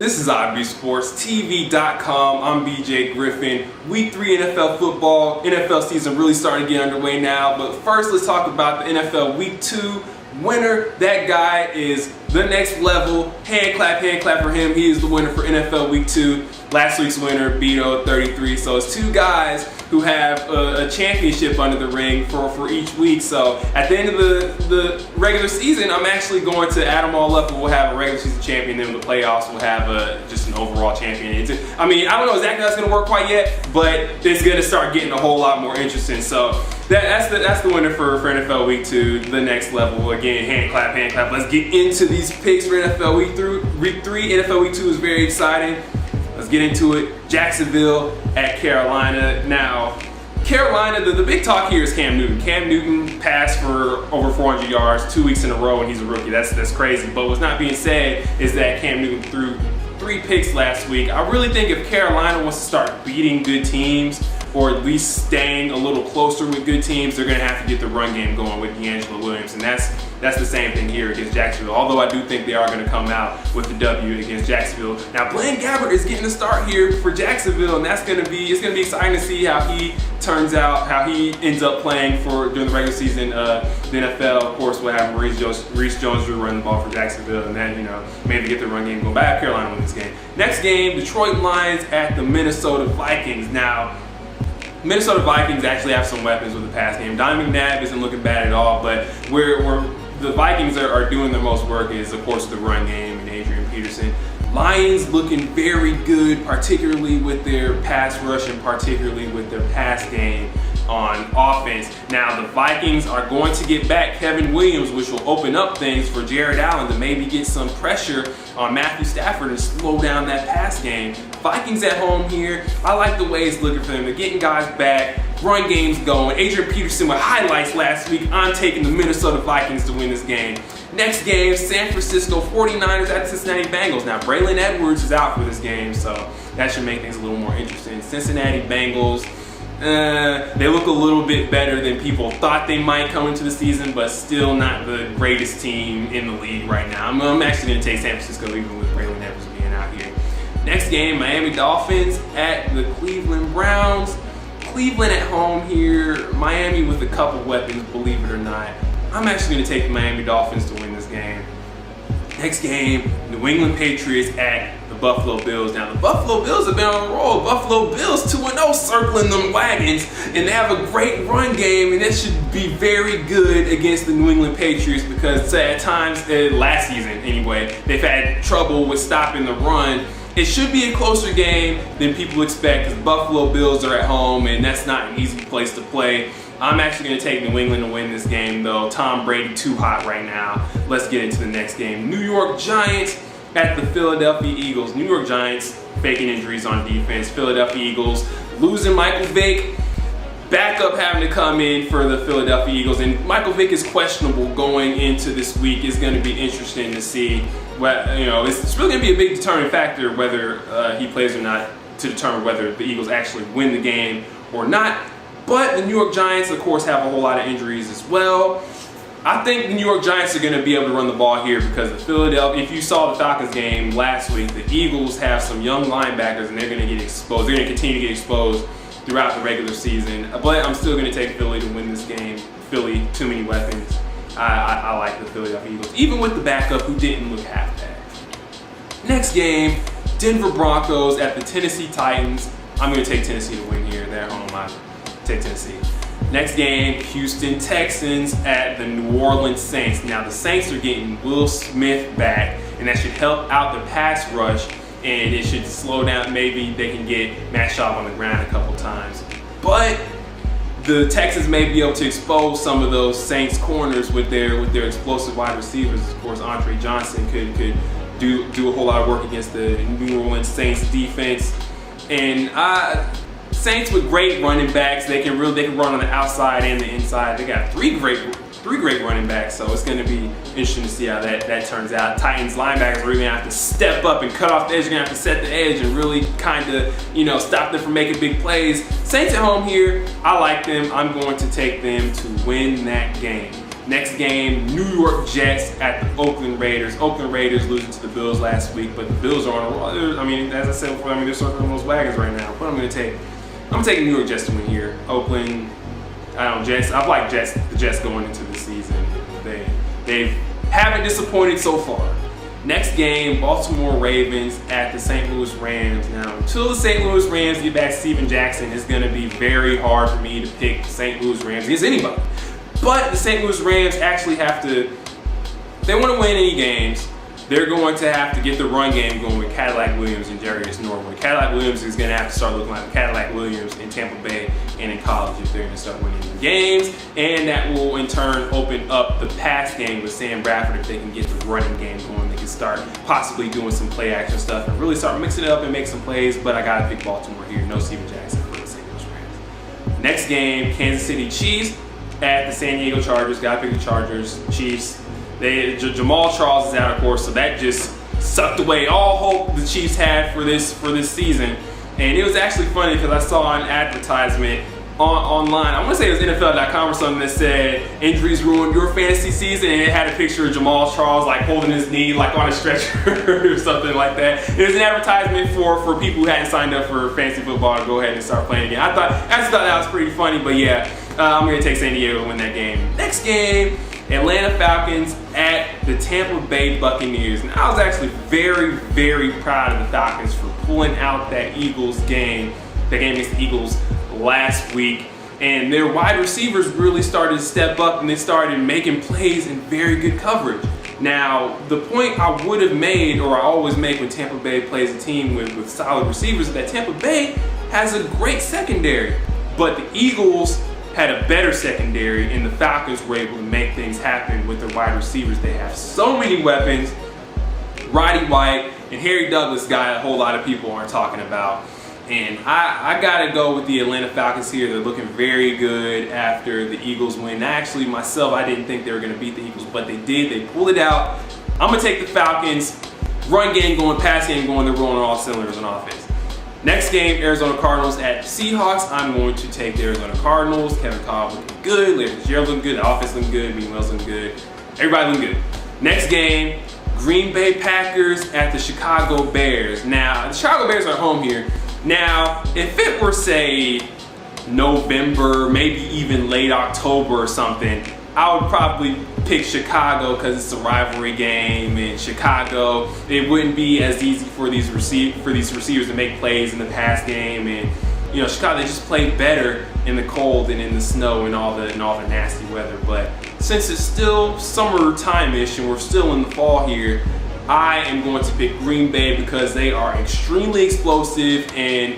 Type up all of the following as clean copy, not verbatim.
This is iBSportsTV.com. I'm BJ Griffin. Week 3 NFL football. NFL season really starting to get underway now. But first, let's talk about the NFL Week 2 winner. That guy is the next level. Hand clap for him. He is the winner for NFL Week 2. Last week's winner, Beto, 33. So it's two guys who have a championship under the ring for each week. So at the end of the regular season, I'm actually going to add them all up, and we'll have a regular season champion. Then in the playoffs, we'll have just an overall champion. I don't know exactly how it's going to work quite yet, but it's going to start getting a whole lot more interesting. So that's the winner for NFL Week 2, the next level. Again, hand clap. Let's get into these picks for NFL Week 3. NFL Week 2 is very exciting. Let's get into it. Jacksonville at Carolina. Now, Carolina, the big talk here is Cam Newton. Cam Newton passed for over 400 yards 2 weeks in a row, and he's a rookie. That's crazy. But what's not being said is that Cam Newton threw 3 picks last week. I really think if Carolina wants to start beating good teams, or at least staying a little closer with good teams, they're going to have to get the run game going with DeAngelo Williams. And that's the same thing here against Jacksonville, although I do think they are going to come out with the W against Jacksonville. Now, Blaine Gabbert is getting a start here for Jacksonville, and it's going to be exciting to see how he turns out, how he ends up playing during the regular season. The NFL, of course, will have Reese Jones-Drew run the ball for Jacksonville, and then, maybe get the run game going. But I have Carolina win this game. Next game, Detroit Lions at the Minnesota Vikings. Now, Minnesota Vikings actually have some weapons with the pass game. Donovan McNabb isn't looking bad at all, but where the Vikings are doing their most work is, of course, the run game and Adrian Peterson. Lions looking very good, particularly with their pass rush and particularly with their pass game on offense. Now, the Vikings are going to get back Kevin Williams, which will open up things for Jared Allen to maybe get some pressure on Matthew Stafford and slow down that pass game. Vikings at home here. I like the way it's looking for them. They're getting guys back. Run game's going. Adrian Peterson with highlights last week. I'm taking the Minnesota Vikings to win this game. Next game, San Francisco 49ers at Cincinnati Bengals. Now, Braylon Edwards is out for this game, so that should make things a little more interesting. Cincinnati Bengals, they look a little bit better than people thought they might come into the season, but still not the greatest team in the league right now. I'm actually going to take San Francisco even with Braylon Edwards being out here. Next game, Miami Dolphins at the Cleveland Browns. Cleveland at home here. Miami with a couple weapons, believe it or not. I'm actually going to take the Miami Dolphins to win this game. Next game, New England Patriots at the Buffalo Bills. Now, the Buffalo Bills have been on a roll. Buffalo Bills 2-0 circling them wagons, and they have a great run game, and it should be very good against the New England Patriots because at times, last season anyway, they've had trouble with stopping the run. It should be a closer game than people expect because Buffalo Bills are at home, and that's not an easy place to play. I'm actually going to take New England to win this game, though. Tom Brady too hot right now. Let's get into the next game. New York Giants at the Philadelphia Eagles. New York Giants faking injuries on defense. Philadelphia Eagles losing Michael Vick. Backup having to come in for the Philadelphia Eagles. And Michael Vick is questionable going into this week. It's going to be interesting to see. It's really going to be a big determining factor whether he plays or not to determine whether the Eagles actually win the game or not. But the New York Giants, of course, have a whole lot of injuries as well. I think the New York Giants are going to be able to run the ball here because the Philadelphia, if you saw the Falcons game last week, the Eagles have some young linebackers and they're going to get exposed. They're going to continue to get exposed throughout the regular season. But I'm still going to take Philly to win this game. Philly, too many weapons. I like the Philadelphia Eagles, even with the backup who didn't look half bad. Next game, Denver Broncos at the Tennessee Titans. I'm going to take Tennessee to win here. They're home. I take Tennessee. Next game, Houston Texans at the New Orleans Saints. Now, the Saints are getting Will Smith back, and that should help out the pass rush, and it should slow down. Maybe they can get Matt Schaub on the ground a couple times. But the Texans may be able to expose some of those Saints corners with their explosive wide receivers. Of course, Andre Johnson could do a whole lot of work against the New Orleans Saints defense. And Saints with great running backs. They can run on the outside and the inside. They got three great running backs, so it's going to be interesting to see how that turns out. Titans linebackers are really going to have to step up and cut off the edge. You're going to have to set the edge and really kind of, stop them from making big plays. Saints at home here. I like them. I'm going to take them to win that game. Next game, New York Jets at the Oakland Raiders. Oakland Raiders losing to the Bills last week, but the Bills are on a roll. I mean, as I said before, they're circling those wagons right now. But I'm taking New York Jets to win here. Oakland, Jets. I've liked the Jets going into the season. They haven't disappointed so far. Next game, Baltimore Ravens at the St. Louis Rams. Now, until the St. Louis Rams get back Steven Jackson, it's going to be very hard for me to pick the St. Louis Rams against anybody. But the St. Louis Rams actually have to, if they want to win any games, they're going to have to get the run game going with Cadillac Williams and Jarius Norwood. Cadillac Williams is going to have to start looking like Cadillac Williams in Tampa Bay and in college if they're going to start winning games. And that will in turn open up the pass game with Sam Bradford if they can get the running game going. They can start possibly doing some play action stuff and really start mixing it up and make some plays. But I got to pick Baltimore here. No Steven Jackson for the St. Louis Rams. Next game, Kansas City Chiefs at the San Diego Chargers. Got to pick the Chargers. Chiefs. Jamal Charles is out, of course, so that just sucked away all hope the Chiefs had for this season. And it was actually funny because I saw an advertisement online. I want to say it was NFL.com or something that said injuries ruined your fantasy season, and it had a picture of Jamal Charles like holding his knee like on a stretcher or something like that. It was an advertisement for people who hadn't signed up for fantasy football to go ahead and start playing again. I just thought that was pretty funny, but yeah, I'm going to take San Diego to win that game. Next game, Atlanta Falcons at the Tampa Bay Buccaneers. And I was actually very, very proud of the Falcons for pulling out that Eagles game, the game against the Eagles last week. And their wide receivers really started to step up and they started making plays in very good coverage. Now, the point I would have made, or I always make when Tampa Bay plays a team with solid receivers, is that Tampa Bay has a great secondary. But the Eagles had a better secondary, and the Falcons were able to make things happen with their wide receivers. They have so many weapons. Roddy White and Harry Douglas, guy a whole lot of people aren't talking about. And I gotta go with the Atlanta Falcons here. They're looking very good after the Eagles win. Actually, myself, I didn't think they were gonna beat the Eagles, but they did. They pulled it out. I'm gonna take the Falcons. Run game going, pass game going, they're rolling all cylinders on offense. Next game, Arizona Cardinals at Seahawks. I'm going to take the Arizona Cardinals. Kevin Kolb looking good. Larry Fitzgerald looking good. The offense looking good. Mean Wells looking good. Everybody looking good. Next game, Green Bay Packers at the Chicago Bears. Now, the Chicago Bears are home here. Now, if it were, say, November, maybe even late October or something, I would probably pick Chicago because it's a rivalry game in Chicago. It wouldn't be as easy for these receivers to make plays in the pass game, and Chicago, they just play better in the cold and in the snow and all the nasty weather. But since it's still summertime-ish and we're still in the fall here, I am going to pick Green Bay because they are extremely explosive, and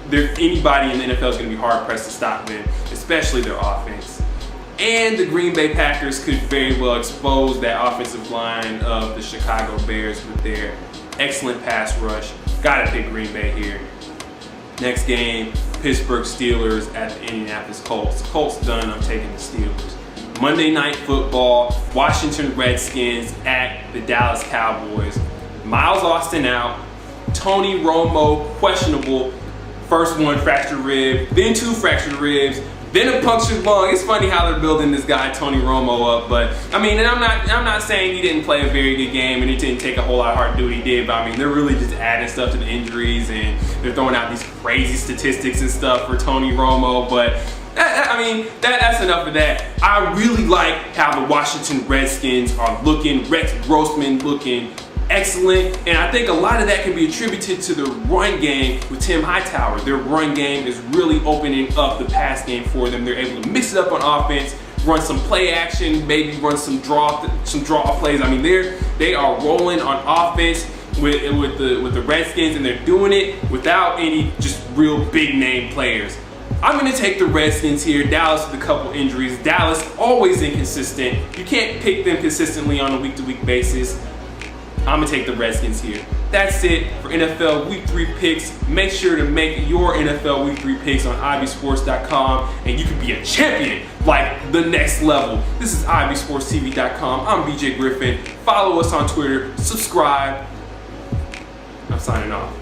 anybody in the NFL is going to be hard pressed to stop them, especially their offense. And the Green Bay Packers could very well expose that offensive line of the Chicago Bears with their excellent pass rush. Gotta pick Green Bay here. Next game, Pittsburgh Steelers at the Indianapolis Colts. Colts done, I'm taking the Steelers. Monday Night Football, Washington Redskins at the Dallas Cowboys. Miles Austin out, Tony Romo questionable. First one fractured rib, then two fractured ribs, then a punctured lung. It's funny how they're building this guy Tony Romo up, but I mean, and I'm not saying he didn't play a very good game and it didn't take a whole lot of heart to do what he did, but I mean, they're really just adding stuff to the injuries and they're throwing out these crazy statistics and stuff for Tony Romo. But that's enough of that. I really like how the Washington Redskins are looking. Rex Grossman looking excellent, and I think a lot of that can be attributed to the run game with Tim Hightower. Their run game is really opening up the pass game for them. They're able to mix it up on offense, run some play action, maybe run some draw plays. I mean, they are rolling on offense with the Redskins, and they're doing it without any just real big name players. I'm going to take the Redskins here. Dallas with a couple injuries. Dallas always inconsistent. You can't pick them consistently on a week-to-week basis. I'm going to take the Redskins here. That's it for NFL Week 3 picks. Make sure to make your NFL Week 3 picks on ivysports.com, and you can be a champion like the next level. This is ivysportstv.com. I'm BJ Griffin. Follow us on Twitter. Subscribe. I'm signing off.